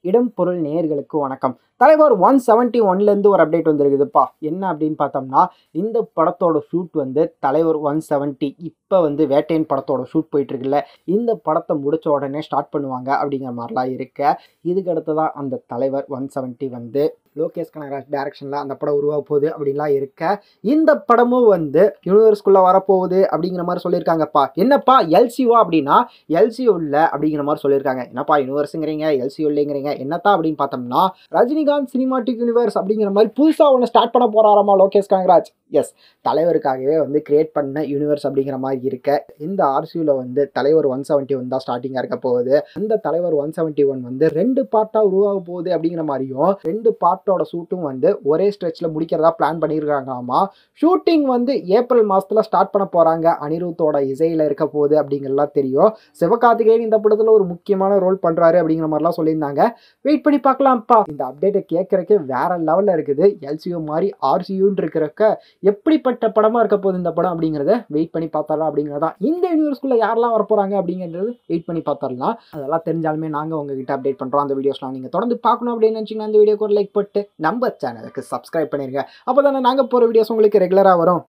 இடம் பொருள் நேயர்களுக்கு வணக்கம். தலைவர் 171லேருந்து ஒரு அப்டேட் வந்திருக்குதுப்பா. என்ன அப்படின்னு பார்த்தோம்னா, இந்த படத்தோட ஷூட் வந்து தலைவர் 170 இப்போ வந்து வேட்டையன் படத்தோட ஷூட் போயிட்டுருக்குல்ல, இந்த படத்தை முடிச்ச உடனே ஸ்டார்ட் பண்ணுவாங்க அப்படிங்கிற மாதிரிலாம் இருக்கு. இதுக்கு அடுத்ததான் அந்த தலைவர் 170 வந்து லோகேஷ் கனகராஜ் டைரக்ஷனில் அந்த படம் உருவாக போகுது அப்படின்லாம் இருக்க. இந்த படமும் வந்து யூனிவர்ஸ்குள்ளே வரப்போகுது அப்படிங்கிற மாதிரி சொல்லியிருக்காங்கப்பா. என்னப்பா எல்சிஓ அப்படின்னா எல்சிஓ இல்லை அப்படிங்கிற மாதிரி சொல்லியிருக்காங்க. என்னப்பா யூனிவர்ஸுங்கிறீங்க எல்சிஓ இல்லைங்கிறீங்க என்னத்தான் அப்படின்னு பார்த்தோம்னா, ரஜினிகாந்த் சினிமாட்டிக் யூனிவர்ஸ் அப்படிங்கிற மாதிரி புதுசாக ஒன்று ஸ்டார்ட் பண்ண போகிறாராமா லோகேஷ் கனகராஜ். எஸ், தலைவருக்காகவே வந்து கிரியேட் பண்ண யூனிவர்ஸ் அப்படிங்கிற மாதிரி இருக்க. இந்த ஆர்சியூவில் வந்து தலைவர் 171 தான் ஸ்டார்டிங்காக இருக்க போகுது. அந்த தலைவர் 171 வந்து 2 பார்ட்டாக உருவாக போகுது அப்படிங்கிற மாதிரியும் 2 பார்ட்டோட ஷூட்டும் வந்து ஒரே ஸ்ட்ரெச்சில் முடிக்கிறதா பிளான் பண்ணியிருக்காங்களாமா. ஷூட்டிங் வந்து ஏப்ரல் மாதத்தில் ஸ்டார்ட் பண்ண போகிறாங்க. அனிருத்தோட இசையில் இருக்க போகுது அப்படிங்கிறலாம் தெரியும். சிவகார்த்திகேயன் இந்த படத்தில் ஒரு முக்கியமான ரோல் பண்ணுறாரு அப்படிங்கிற மாதிரிலாம் சொல்லியிருந்தாங்க. வெயிட் பண்ணி பார்க்கலாம்ப்பா. இந்த அப்டேட்டை கேட்குறக்கே வேற லெவலில் இருக்குது. எல்சியூ மாதிரி ஆர்சியூன்னு இருக்கிறக்க எப்படிப்பட்ட படமாக இருக்க போகுது இந்த படம் அப்படிங்கிறத வெயிட் பண்ணி பார்த்தரலாம் அப்படிங்கிறதான். இந்த யூனிவர்ஸ்குள்ளே யாரெல்லாம் வரப்போகிறாங்க அப்படிங்கிறது வெயிட் பண்ணி பார்த்தரலாம். அதெல்லாம் தெரிஞ்சாலுமே நாங்கள் உங்ககிட்ட அப்டேட் பண்ணுறோம். அந்த வீடியோஸ்லாம் நீங்கள் தொடர்ந்து பார்க்கணும் அப்படின்னு நினச்சிங்கன்னா அந்த வீடியோக்கு ஒரு லைக் போட்டு நம்ம சேனலுக்கு சப்ஸ்கிரைப் பண்ணிடுங்க. அப்போ தானே நாங்கள் போகிற வீடியோஸ் உங்களுக்கு ரெகுலராக வரும்.